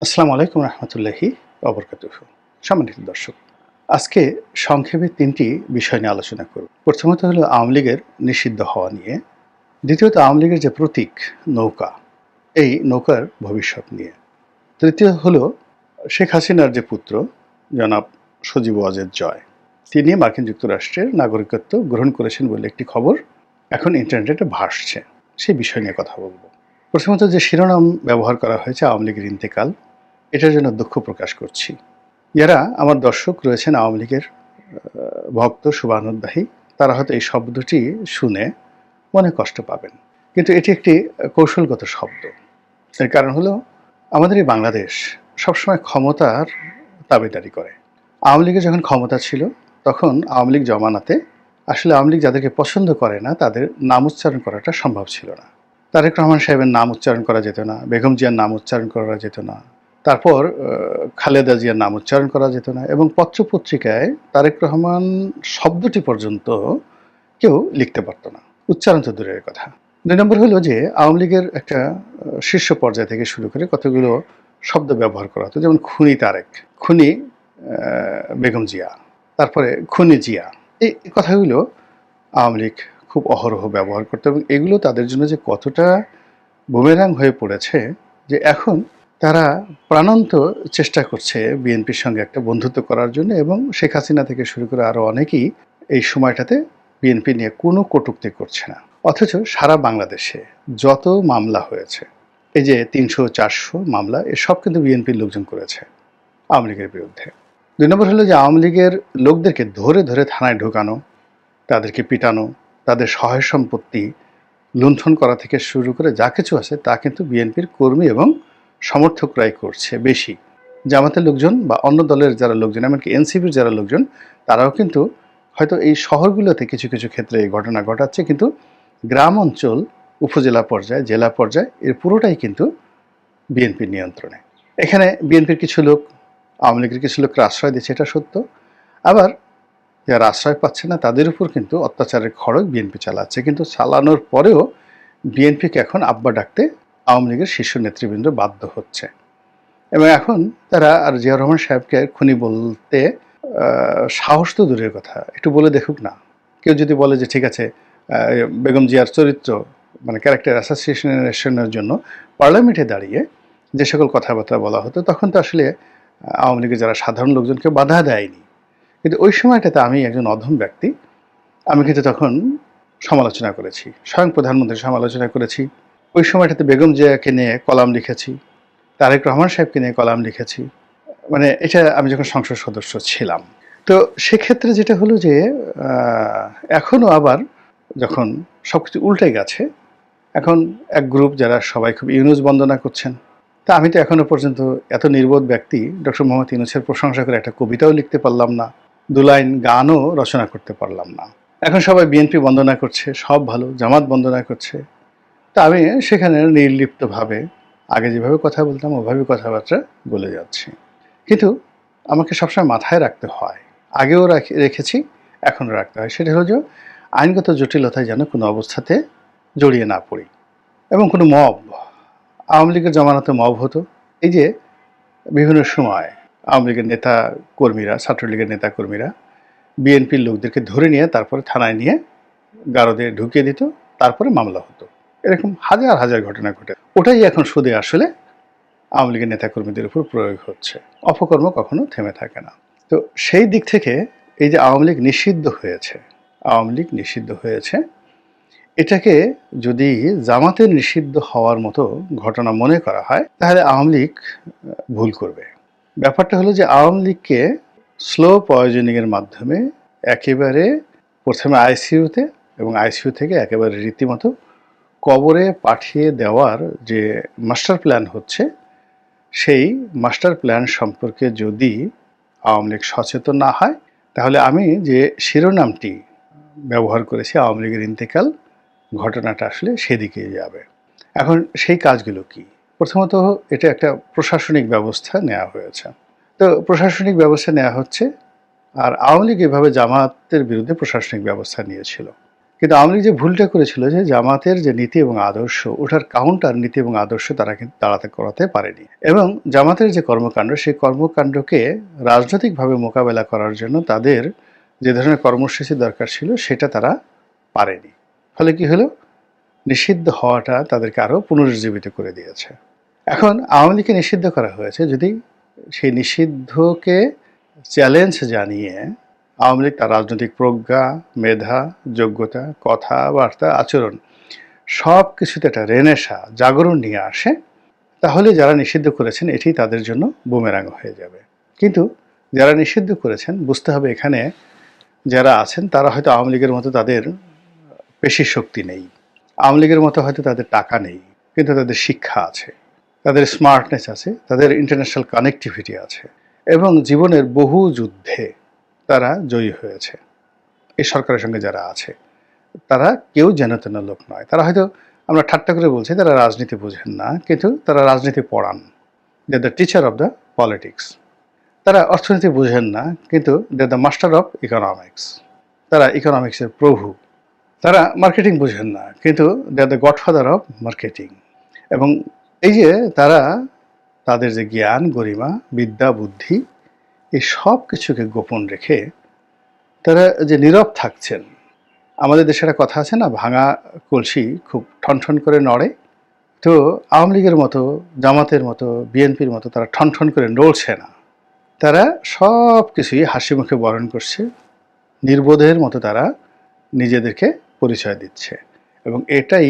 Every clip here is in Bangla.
আসসালামু আলাইকুম রহমতুল্লাহি ওবরকাতুহু। সম্মানিত দর্শক, আজকে সংক্ষেপে ৩টি বিষয় নিয়ে আলোচনা করব। প্রথমত হলো আওয়ামী লীগের নিষিদ্ধ হওয়া নিয়ে, দ্বিতীয়ত আওয়ামী লীগের যে প্রতীক নৌকা, এই নৌকার ভবিষ্যৎ নিয়ে, তৃতীয় হলো শেখ হাসিনার যে পুত্র জনাব সজীব ওয়াজেদ জয়, তিনি মার্কিন যুক্তরাষ্ট্রের নাগরিকত্ব গ্রহণ করেছেন বলে একটি খবর এখন ইন্টারনেটে ভাসছে। সেই বিষয় নিয়ে কথা বলব। প্রথমত যে শিরোনাম ব্যবহার করা হয়েছে আওয়ামী লীগের ইন্তেকাল, এটার জন্য দুঃখ প্রকাশ করছি। যারা আমার দর্শক রয়েছেন আওয়ামী লীগের ভক্ত শুভানুদ্দাহী, তারা হয়তো এই শব্দটি শুনে মনে কষ্ট পাবেন, কিন্তু এটি একটি কৌশলগত শব্দ। এর কারণ হলো আমাদের এই বাংলাদেশ সবসময় ক্ষমতার দাবিদারি করে। আওয়ামী লীগের যখন ক্ষমতা ছিল তখন আওয়ামী লীগ জমানাতে আসলে আওয়ামী লীগ যাদেরকে পছন্দ করে না তাদের নাম উচ্চারণ করাটা সম্ভব ছিল না। তারেক রহমান সাহেবের নাম উচ্চারণ করা যেত না, বেগম জিয়ার নাম উচ্চারণ করা যেত না, তারপর খালেদা জিয়ার নাম উচ্চারণ করা যেত না, এবং পত্রপত্রিকায় তারেক রহমান শব্দটি পর্যন্ত কেউ লিখতে পারত না, উচ্চারণ তো দূরের কথা। ২ নম্বর হলো যে আওয়ামী লীগের একটা শীর্ষ পর্যায় থেকে শুরু করে কতগুলো শব্দ ব্যবহার করা হতো, যেমন খুনি তারেক, খুনি বেগম জিয়া, তারপরে খুনি জিয়া। এই কথাগুলো আওয়ামী লীগ খুব অহরহ ব্যবহার করতো, এবং এগুলো তাদের জন্য যে কতটা বুমেরাং হয়ে পড়েছে যে এখন তারা প্রাণান্ত চেষ্টা করছে বিএনপির সঙ্গে একটা বন্ধুত্ব করার জন্য, এবং শেখ হাসিনা থেকে শুরু করে আরও অনেকেই এই সময়টাতে বিএনপি নিয়ে কোনো কটূক্তি করছে না। অথচ সারা বাংলাদেশে যত মামলা হয়েছে, এই যে ৩০০-৪০০ মামলা, এসব কিন্তু বিএনপির লোকজন করেছে আওয়ামী লীগের বিরুদ্ধে। ২ নম্বর হলো যে আওয়ামী লীগের লোকদেরকে ধরে ধরে থানায় ঢোকানো, তাদেরকে পিটানো, তাদের সহায় সম্পত্তি লুণ্ঠন করা থেকে শুরু করে যা কিছু আছে তা কিন্তু বিএনপির কর্মী এবং সমর্থকরাই করছে বেশি। জামাতের লোকজন বা অন্য দলের যারা লোকজন, এমনকি এনসিপির যারা লোকজন, তারাও কিন্তু হয়তো এই শহরগুলোতে কিছু কিছু ক্ষেত্রে এই ঘটনা ঘটাচ্ছে, কিন্তু গ্রাম অঞ্চল, উপজেলা পর্যায়ে, জেলা পর্যায়ে এর পুরোটাই কিন্তু বিএনপির নিয়ন্ত্রণে। এখানে বিএনপির কিছু লোক আওয়ামী লীগের কিছু লোককে আশ্রয় দিচ্ছে, এটা সত্য। আবার যারা আশ্রয় পাচ্ছে না তাদের উপর কিন্তু অত্যাচারের খড়গ বিএনপি চালাচ্ছে, কিন্তু চালানোর পরেও বিএনপিকে এখন আব্বা ডাকতে আওয়ামী লীগের শীর্ষ নেতৃবৃন্দ বাধ্য হচ্ছে। এবং এখন তারা আর জিয়াউর রহমান সাহেবকে খুনি বলতে সাহস তো দূরের কথা, একটু বলে দেখুক না। কেউ যদি বলে যে ঠিক আছে, বেগম জিয়ার চরিত্র মানে ক্যারেক্টার অ্যাসোসিয়েশনের জন্য পার্লামেন্টে দাঁড়িয়ে যে সকল কথাবার্তা বলা হতো, তখন তো আসলে আওয়ামী লীগের যারা সাধারণ লোকজনকে বাধা দেয়নি। কিন্তু ওই সময়টাতে আমি একজন অধম ব্যক্তি, আমি কিন্তু তখন সমালোচনা করেছি, স্বয়ং প্রধানমন্ত্রীর সমালোচনা করেছি। ওই সময়টাতে বেগম জিয়াকে নিয়ে কলাম লিখেছি, তারেক রহমান সাহেবকে নিয়ে কলাম লিখেছি, মানে এটা আমি যখন সংসদ সদস্য ছিলাম। তো সেক্ষেত্রে যেটা হলো যে এখনও আবার যখন সব কিছু উল্টে গেছে, এখন এক গ্রুপ যারা সবাই খুব ইউনূস বন্দনা করছেন। তা আমি তো এখনো পর্যন্ত এত নির্বোধ ব্যক্তি, ডক্টর মোহাম্মদ ইউনূসের প্রশংসা করে একটা কবিতাও লিখতে পারলাম না, ২ লাইন গানও রচনা করতে পারলাম না। এখন সবাই বিএনপি বন্দনা করছে, সব ভালো, জামাত বন্দনা করছে। তা আমি সেখানে নির্লিপ্তভাবে আগে যেভাবে কথা বলতাম ওভাবে কথাবার্তা বলে যাচ্ছি। কিন্তু আমাকে সবসময় মাথায় রাখতে হয়, আগেও রেখেছি, এখনও রাখতে হয়, সেটা হলো যে আইনগত জটিলতায় যেন কোনো অবস্থাতে জড়িয়ে না পড়ি। এবং কোনো মব, আওয়ামী লীগের জমানাতে মব হতো, এই যে বিভিন্ন সময় আওয়ামী লীগের নেতা কর্মীরা, ছাত্রলীগের নেতা কর্মীরা বিএনপির লোকদেরকে ধরে নিয়ে তারপরে থানায় নিয়ে গারদে ঢুকিয়ে দিত, তারপরে মামলা হতো। এরকম হাজার হাজার ঘটনা ঘটে। ওটাই এখন সুদে আসলে আওয়ামী লীগের নেতাকর্মীদের উপর প্রয়োগ হচ্ছে। অপকর্ম কখনো থেমে থাকে না। তো সেই দিক থেকে এই যে আওয়ামী লীগ নিষিদ্ধ হয়েছে, আওয়ামী লীগ নিষিদ্ধ হয়েছে, এটাকে যদি জামাতের নিষিদ্ধ হওয়ার মতো ঘটনা মনে করা হয় তাহলে আওয়ামী লীগ ভুল করবে। ব্যাপারটা হলো যে আওয়ামী লীগকে স্লো পয়জনিংয়ের মাধ্যমে একেবারে প্রথমে আইসিইউতে, এবং আইসিইউ থেকে একেবারে রীতিমতো কবরে পাঠিয়ে দেওয়ার যে মাস্টার প্ল্যান হচ্ছে, সেই মাস্টার প্ল্যান সম্পর্কে যদি আওয়ামী লীগ সচেতন না হয়, তাহলে আমি যে শিরোনামটি ব্যবহার করেছি আওয়ামী লীগের ইন্তেকাল, ঘটনাটা আসলে সেদিকে যাবে। এখন সেই কাজগুলো কি? প্রথমত এটা একটা প্রশাসনিক ব্যবস্থা নেওয়া হয়েছে। তো প্রশাসনিক ব্যবস্থা নেওয়া হচ্ছে, আর আওয়ামী লীগ এভাবে জামাতের বিরুদ্ধে প্রশাসনিক ব্যবস্থা নিয়েছিল। কিন্তু আওয়ামী লীগ যে ভুলটা করেছিল যে জামাতের যে নীতি এবং আদর্শ, ওটার কাউন্টার নীতি এবং আদর্শ তারা কিন্তু করাতে পারেনি। এবং জামাতের যে কর্মকাণ্ড, সেই কর্মকাণ্ডকে রাজনৈতিকভাবে মোকাবেলা করার জন্য তাদের যে ধরনের কর্মসূচি দরকার ছিল সেটা তারা পারেনি। ফলে কি হলো, নিষিদ্ধ হওয়াটা তাদেরকে আরও পুনরুজ্জীবিত করে দিয়েছে। এখন আওয়ামী লীগকে নিষিদ্ধ করা হয়েছে, যদি সেই নিষিদ্ধকে চ্যালেঞ্জ জানিয়ে আওয়ামী লীগ তার রাজনৈতিক প্রজ্ঞা, মেধা, যোগ্যতা, কথাবার্তা, আচরণ সব কিছুতে একটা রেনেসা, জাগরণ নিয়ে আসে, তাহলে যারা নিষিদ্ধ করেছেন এটি তাদের জন্য বুমেরাং হয়ে যাবে। কিন্তু যারা নিষিদ্ধ করেছেন, বুঝতে হবে এখানে যারা আছেন তারা হয়তো আওয়ামী লীগের মতো তাদের পেশি শক্তি নেই, আওয়ামী লীগের মতো হয়তো তাদের টাকা নেই, কিন্তু তাদের শিক্ষা আছে, তাদের স্মার্টনেস আছে, তাদের ইন্টারন্যাশনাল কানেক্টিভিটি আছে, এবং জীবনের বহু যুদ্ধে তারা জয়ী হয়েছে। এই সরকারের সঙ্গে যারা আছে তারা কেউ যেন তেন লোক নয়। তারা হয়তো, আমরা ঠাট্টা করে বলছি তারা রাজনীতি বোঝেন না, কিন্তু তারা রাজনীতি পড়ান। They are the teacher of the politics. তারা অর্থনীতি বোঝেন না, কিন্তু they are the master of economics. তারা ইকোনমিক্সের প্রভু। তারা মার্কেটিং বোঝেন না, কিন্তু they are the godfather of marketing. এবং এই যে তারা তাদের যে জ্ঞান, গরিমা, বিদ্যা, বুদ্ধি, এই সব কিছুকে গোপন রেখে তারা যে নীরব থাকছেন। আমাদের দেশে একটা কথা আছে না, ভাঙা কলসি খুব ঠনঠন করে নড়ে। তো আওয়ামী লীগের মতো, জামাতের মতো, বিএনপির মতো তারা ঠনঠন করে নড়ছে না। তারা সব কিছুই হাসি মুখে বরণ করছে, নির্বোধের মতো তারা নিজেদেরকে পরিচয় দিচ্ছে। এবং এটাই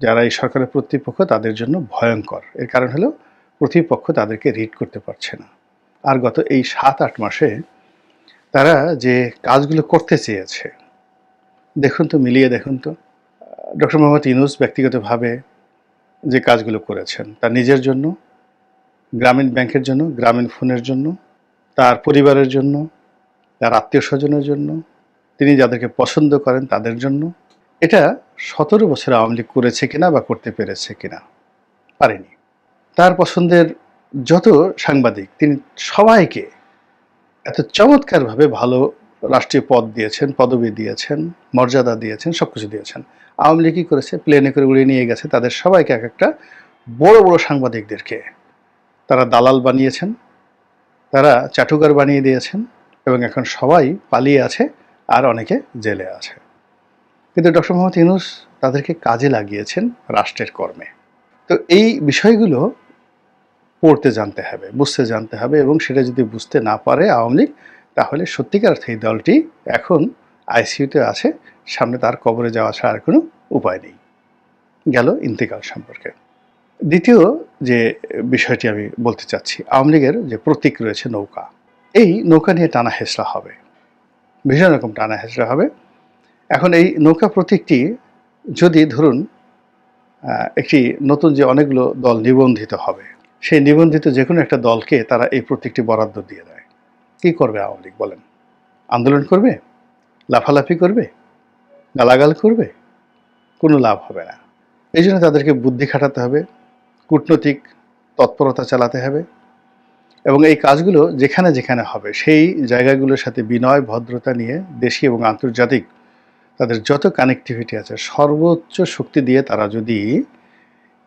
যারা এই সরকারের প্রতিপক্ষ তাদের জন্য ভয়ঙ্কর। এর কারণ হলো প্রতিপক্ষ তাদেরকে রিড করতে পারছে না। আর গত এই 7-8 মাসে তারা যে কাজগুলো করতে চেয়েছে, দেখুন তো, মিলিয়ে দেখুন তো। ডক্টর মোহাম্মদ ইউনূস ব্যক্তিগতভাবে যে কাজগুলো করেছেন তার নিজের জন্য, গ্রামীণ ব্যাংকের জন্য, গ্রামীণ ফোনের জন্য, তার পরিবারের জন্য, তার আত্মীয় স্বজনের জন্য, তিনি যাদেরকে পছন্দ করেন তাদের জন্য, এটা 17 বছর আওয়ামী লীগ করেছে কিনা বা করতে পেরেছে কিনা, পারেনি। তার পছন্দের যত সাংবাদিক তিনি সবাইকে এত চমৎকারভাবে ভালো রাষ্ট্রীয় পদ দিয়েছেন, পদবি দিয়েছেন, মর্যাদা দিয়েছেন, সব কিছু দিয়েছেন। আওয়ামী লীগ কী করেছে, প্লেনে করে উড়িয়ে নিয়ে গেছে তাদের সবাইকে, এক একটা বড় বড় সাংবাদিকদেরকে তারা দালাল বানিয়েছেন, তারা চাটুকার বানিয়ে দিয়েছেন, এবং এখন সবাই পালিয়ে আছে আর অনেকে জেলে আছে। কিন্তু ডক্টর মোহাম্মদ ইউনূস তাদেরকে কাজে লাগিয়েছেন রাষ্ট্রের কর্মে। তো এই বিষয়গুলো পড়তে জানতে হবে, বুঝতে জানতে হবে, এবং সেটা যদি বুঝতে না পারে আওয়ামী লীগ, তাহলে সত্যিকার অর্থে এই দলটি এখন আইসিইউতে আছে, সামনে তার কবরে যাওয়া ছাড়া আর কোনো উপায় নেই। গেল ইন্তেকাল সম্পর্কে। দ্বিতীয় যে বিষয়টি আমি বলতে চাচ্ছি, আওয়ামী লীগের যে প্রতীক রয়েছে নৌকা, এই নৌকা নিয়ে টানা হেঁচড়া হবে, ভীষণ রকম টানা হেঁচড়া হবে। এখন এই নৌকা প্রতীকটি যদি ধরুন একটি নতুন যে অনেকগুলো দল নিবন্ধিত হবে, সেই নিবন্ধিত যে কোনো একটা দলকে তারা এই প্রতীকটি বরাদ্দ দিয়ে দেয়, কী করবে আওয়ামী লীগ বলেন? আন্দোলন করবে? লাফালাফি করবে? গালাগাল করবে? কোনো লাভ হবে না। এই জন্য তাদেরকে বুদ্ধি খাটাতে হবে, কূটনৈতিক তৎপরতা চালাতে হবে, এবং এই কাজগুলো যেখানে যেখানে হবে সেই জায়গাগুলোর সাথে বিনয়, ভদ্রতা নিয়ে দেশি এবং আন্তর্জাতিক তাদের যত কানেক্টিভিটি আছে সর্বোচ্চ শক্তি দিয়ে তারা যদি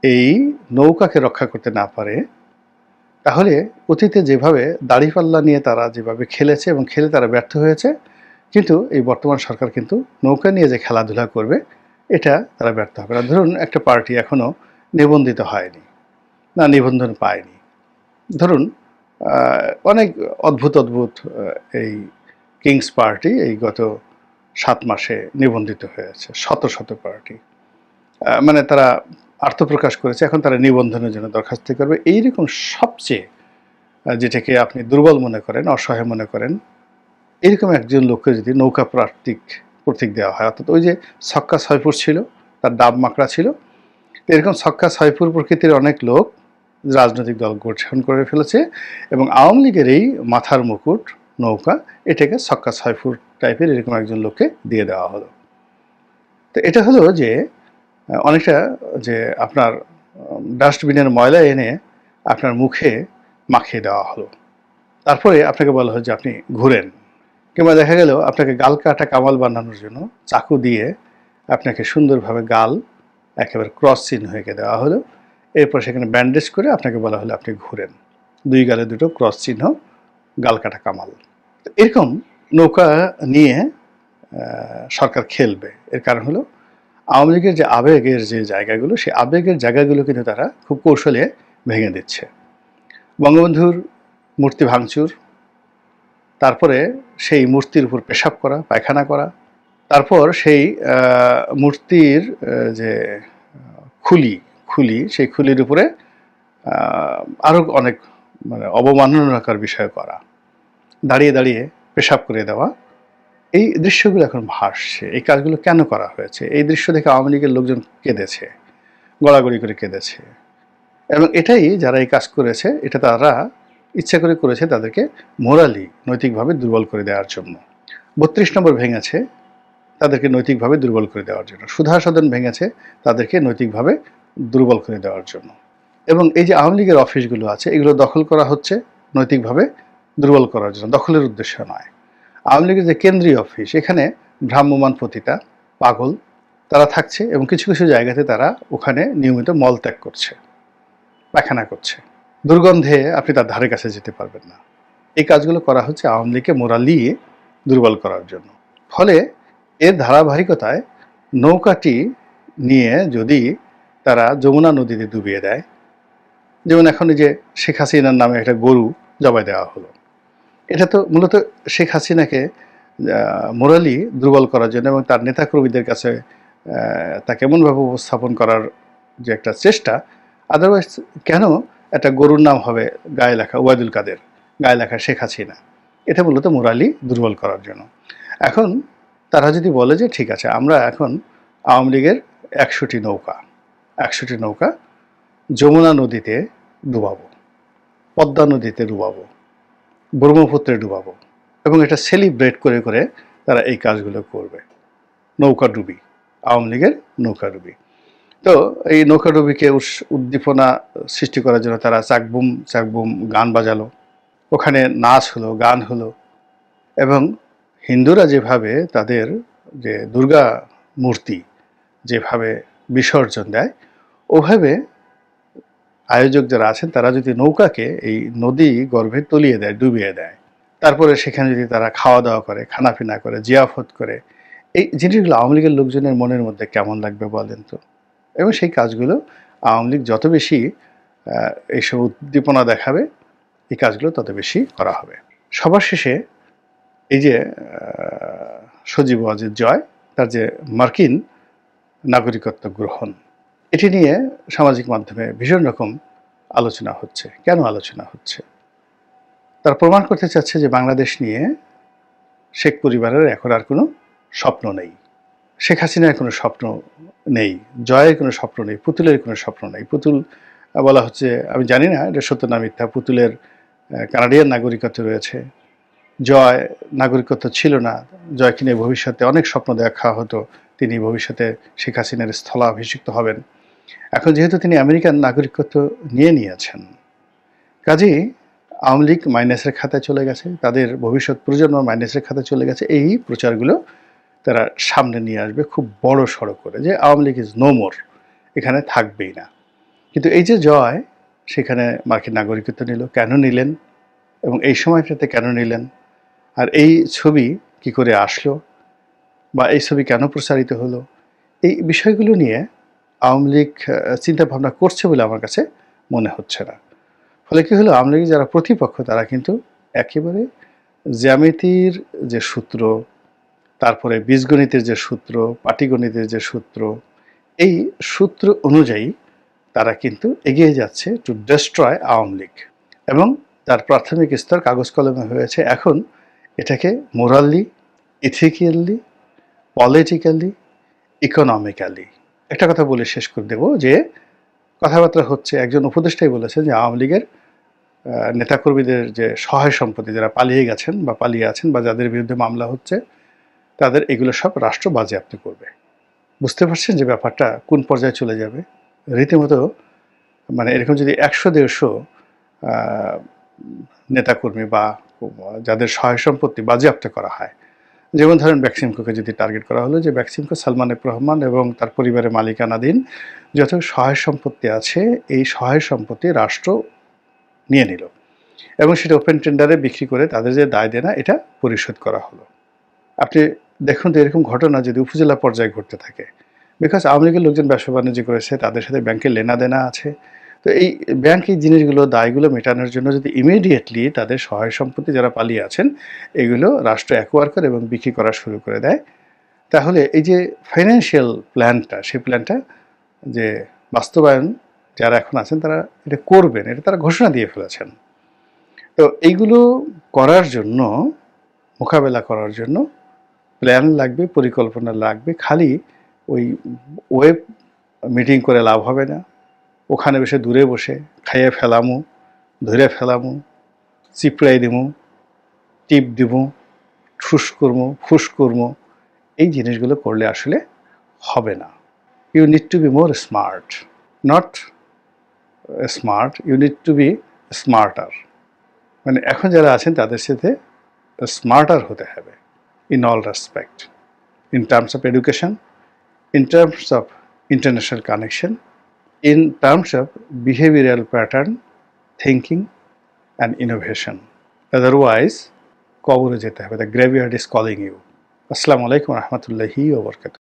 এই নৌকাকে রক্ষা করতে না পারে, তাহলে অতীতে যেভাবে দাড়িপাল্লা নিয়ে তারা যেভাবে খেলেছে এবং খেলে তারা ব্যর্থ হয়েছে, কিন্তু এই বর্তমান সরকার কিন্তু নৌকা নিয়ে যে খেলাধুলা করবে এটা তারা ব্যর্থ হবে না। ধরুন একটা পার্টি এখনও নিবন্ধিত হয়নি, না নিবন্ধন পায়নি, ধরুন অনেক অদ্ভুত অদ্ভুত এই কিংস পার্টি এই গত 7 মাসে নিবন্ধিত হয়েছে, শত শত পার্টি, মানে তারা আত্মপ্রকাশ করেছে, এখন তারা নিবন্ধনের জন্য দরখাস্ত করবে। এইরকম সবচেয়ে যেটাকে আপনি দুর্বল মনে করেন, অসহায় মনে করেন, এরকম একজন লোককে যদি নৌকা প্রতীক দেওয়া হয়, অর্থাৎ ওই যে ছক্কা ছয়পুর ছিল, তার ডাব মাকড়া ছিল, এরকম ছক্কা ছয়পুর প্রকৃতির অনেক লোক রাজনৈতিক দল গঠন করে ফেলেছে, এবং আওয়ামী লীগের এই মাথার মুকুট নৌকা, এটাকে ছক্কা ছয়পুর টাইপের এরকম একজন লোককে দিয়ে দেওয়া হলো। তো এটা হলো যে অনেকটা যে আপনার ডাস্টবিনের ময়লা এনে আপনার মুখে মাখিয়ে দেওয়া হলো, তারপরে আপনাকে বলা হয় যে আপনি ঘুরেন, কিংবা দেখা গেল আপনাকে গাল কাটা কামাল বানানোর জন্য চাকু দিয়ে আপনাকে সুন্দরভাবে গাল একেবারে ক্রস চিহ্ন হয়ে দেওয়া হলো। এরপর সেখানে ব্যান্ডেজ করে আপনাকে বলা হলো আপনি ঘুরেন। 2 গালে 2টো ক্রস চিহ্ন, গাল কাটা কামাল। এরকম নৌকা নিয়ে সরকার খেলবে। এর কারণ হলো আওয়ামী লীগের যে আবেগের যে জায়গাগুলো, সেই আবেগের জায়গাগুলো কিন্তু তারা খুব কৌশলে ভেঙে দিচ্ছে। বঙ্গবন্ধুর মূর্তি ভাঙচুর, তারপরে সেই মূর্তির উপর পেশাব করা, পায়খানা করা, তারপর সেই মূর্তির যে খুলি সেই খুলির উপরে আরও অনেক মানে অবমাননাকর বিষয় করা, দাঁড়িয়ে দাঁড়িয়ে পেশাব করে দেওয়া, এই দৃশ্যগুলো এখন ভাসছে। এই কাজগুলো কেন করা হয়েছে? এই দৃশ্য দেখে আওয়ামী লীগের লোকজন কেঁদেছে, গড়াগড়ি করে কেঁদেছে। এবং এটাই যারা এই কাজ করেছে, এটা তারা ইচ্ছা করে করেছে তাদেরকে মোরালি নৈতিকভাবে দুর্বল করে দেওয়ার জন্য। 32 নম্বর ভেঙেছে তাদেরকে নৈতিকভাবে দুর্বল করে দেওয়ার জন্য। সুধা সদন ভেঙেছে তাদেরকে নৈতিকভাবে দুর্বল করে দেওয়ার জন্য। এবং এই যে আওয়ামী লীগের অফিসগুলো আছে, এগুলো দখল করা হচ্ছে নৈতিকভাবে দুর্বল করার জন্য, দখলের উদ্দেশ্য নয়। আওয়ামী লীগের যে কেন্দ্রীয় অফিস, এখানে ভ্রাম্যমাণ পতিতা, পাগল তারা থাকছে এবং কিছু কিছু জায়গাতে তারা ওখানে নিয়মিত মলত্যাগ করছে, পায়খানা করছে। দুর্গন্ধে আপনি তার ধারে কাছে যেতে পারবেন না। এই কাজগুলো করা হচ্ছে আওয়ামী লীগকে মোরালি দুর্বল করার জন্য। ফলে এর ধারাবাহিকতায় নৌকাটি নিয়ে যদি তারা যমুনা নদীতে ডুবিয়ে দেয়, যেমন এখন যে শেখ হাসিনার নামে একটা গরু জবাই দেওয়া হলো, এটা তো মূলত শেখ হাসিনাকে মোরালি দুর্বল করার জন্য এবং তার নেতাকর্মীদের কাছে তাকে এমনভাবে উপস্থাপন করার যে একটা চেষ্টা। আদারওয়াইজ কেন একটা গরুর নাম হবে গায়ে লেখা ওবায়দুল কাদের, গায়ে লেখা শেখ হাসিনা? এটা মূলত মোরালি দুর্বল করার জন্য। এখন তারা যদি বলে যে ঠিক আছে, আমরা এখন আওয়ামী লীগের 100টি নৌকা যমুনা নদীতে ডুবাবো, পদ্মা নদীতে ডুবাবো, ব্রহ্মপুত্রে ডুবাবো, এবং এটা সেলিব্রেট করে করে তারা এই কাজগুলো করবে। নৌকাডুবি, আওয়ামী লীগের নৌকাডুবি। তো এই নৌকাডুবিকে উদ্দীপনা সৃষ্টি করার জন্য তারা চাকবুম গান বাজালো, ওখানে নাচ হলো, গান হলো। এবং হিন্দুরা যেভাবে তাদের যে দুর্গা মূর্তি যেভাবে বিসর্জন দেয়, ওভাবে আয়োজক যারা আছেন তারা যদি নৌকাকে এই নদী গর্ভে তলিয়ে দেয়, ডুবিয়ে দেয়, তারপরে সেখানে যদি তারা খাওয়া দাওয়া করে, খানাপিনা করে, জিয়াফত করে, এই জিনিসগুলো আওয়ামী লীগের লোকজনের মনের মধ্যে কেমন লাগবে বলেন তো? এবং সেই কাজগুলো আওয়ামী লীগ যত বেশি এইসব উদ্দীপনা দেখাবে, এই কাজগুলো তত বেশি করা হবে। সবার শেষে এই যে সজীব ওয়াজেদ জয়, তার যে মার্কিন নাগরিকত্ব গ্রহণ, এটি নিয়ে সামাজিক মাধ্যমে ভীষণ রকম আলোচনা হচ্ছে। কেন আলোচনা হচ্ছে? তারা প্রমাণ করতে চাচ্ছে যে বাংলাদেশ নিয়ে শেখ পরিবারের এখন আর কোনো স্বপ্ন নেই, শেখ হাসিনার কোনো স্বপ্ন নেই, জয়ের কোনো স্বপ্ন নেই, পুতুলের কোনো স্বপ্ন নেই। পুতুল বলা হচ্ছে, আমি জানি না এটা সত্য না মিথ্যা, পুতুলের কানাডিয়ান নাগরিকত্ব রয়েছে, জয় নাগরিকত্ব ছিল না। জয়কে নিয়ে ভবিষ্যতে অনেক স্বপ্ন দেখা হতো, তিনি ভবিষ্যতে শেখ হাসিনার স্থলাভিষিক্ত হবেন। এখন যেহেতু তিনি আমেরিকান নাগরিকত্ব নিয়েছেন, কাজেই আওয়ামী লীগ মাইনাসের খাতায় চলে গেছে, তাদের ভবিষ্যৎ প্রজন্ম মাইনাসের খাতায় চলে গেছে। এই প্রচারগুলো তারা সামনে নিয়ে আসবে খুব বড় সড়ো করে, যে Awami League is no more, এখানে থাকবেই না। কিন্তু এই যে জয় সেখানে মার্কিন নাগরিকত্ব নিল, কেন নিলেন এবং এই সময়টাতে কেন নিলেন, আর এই ছবি কি করে আসলো, বা এই ছবি কেন প্রচারিত হলো, এই বিষয়গুলো নিয়ে আওয়ামী লীগ চিন্তা ভাবনা করছে বলে আমার কাছে মনে হচ্ছে না। ফলে কী হলো, আওয়ামী লীগের যারা প্রতিপক্ষ তারা কিন্তু একেবারে জ্যামিতির যে সূত্র, তারপরে বীজগণিতের যে সূত্র, পাটিগণিতের যে সূত্র, এই সূত্র অনুযায়ী তারা কিন্তু এগিয়ে যাচ্ছে টু ডেস্ট্রয় আওয়ামী লীগ। এবং তার প্রাথমিক স্তর কাগজ কলমে হয়েছে, এখন এটাকে মোরালি, ইথিক্যালি, পলিটিক্যালি, ইকোনমিক্যালি। একটা কথা বলে শেষ করে দেব যে কথাবার্তা হচ্ছে, একজন উপদেষ্টাই বলেছেন যে আওয়ামী লীগের নেতাকর্মীদের যে সহায় সম্পত্তি যারা পালিয়ে গেছেন বা পালিয়ে আছেন বা যাদের বিরুদ্ধে মামলা হচ্ছে, তাদের এগুলো সব রাষ্ট্র বাজেয়াপ্ত করবে। বুঝতে পারছেন যে ব্যাপারটা কোন পর্যায়ে চলে যাবে? রীতিমতো মানে এরকম যদি 100-150 নেতাকর্মী বা যাদের সহায় সম্পত্তি বাজেয়াপ্ত করা হয়, যেমন ধরেন বেক্সিমকোকে যদি টার্গেট করা হলো যে বেক্সিমকো সালমান এফ রহমান এবং তার পরিবারের মালিকানাধীন যত সহায় সম্পত্তি আছে এই সহায় সম্পত্তি রাষ্ট্র নিয়ে নিল এবং সেটা ওপেন টেন্ডারে বিক্রি করে তাদের যে দায় দেনা এটা পরিশোধ করা হলো। আপনি দেখুন তো এরকম ঘটনা যদি উপজেলা পর্যায়ে ঘটতে থাকে, বিকজ আওয়ামী লীগের লোকজন ব্যবসা বাণিজ্য করেছে, তাদের সাথে ব্যাংকের লেনাদেনা আছে, তো এই ব্যাংক এই জিনিসগুলো দায়গুলো মেটানোর জন্য যদি ইমিডিয়েটলি তাদের সহায় সম্পত্তি যারা পালিয়ে আছেন এগুলো রাষ্ট্র অ্যাকোয়ার করে এবং বিক্রি করা শুরু করে দেয়, তাহলে এই যে ফাইন্যান্সিয়াল প্ল্যানটা সেই প্ল্যানটা যে বাস্তবায়ন যারা এখন আছেন তারা এটা করবেন, এটা তারা ঘোষণা দিয়ে ফেলেছেন। তো এইগুলো করার জন্য, মোকাবেলা করার জন্য প্ল্যান লাগবে, পরিকল্পনা লাগবে। খালি ওই ওয়েব মিটিং করে লাভ হবে না, ওখানে বসে দূরে বসে খাইয়ে ফেলামু, ধরে ফেলামু, চিপড়াই দিমু, টিপ দিমু, ঠুস করমু, ফুস করমু, এই জিনিসগুলো করলে আসলে হবে না। You need to be more smart, not smart, you need to be smarter. মানে এখন যারা আছেন তাদের সাথে স্মার্টার হতে হবে in all respect, in terms of education, in terms of international connection, in terms of behavioral pattern, thinking and innovation. Otherwise, কবরে যেতে হবে, the graveyard is calling you. আসসালামু আলাইকুম রহমতুল্লাহি ওয়া বারাকাতুহু।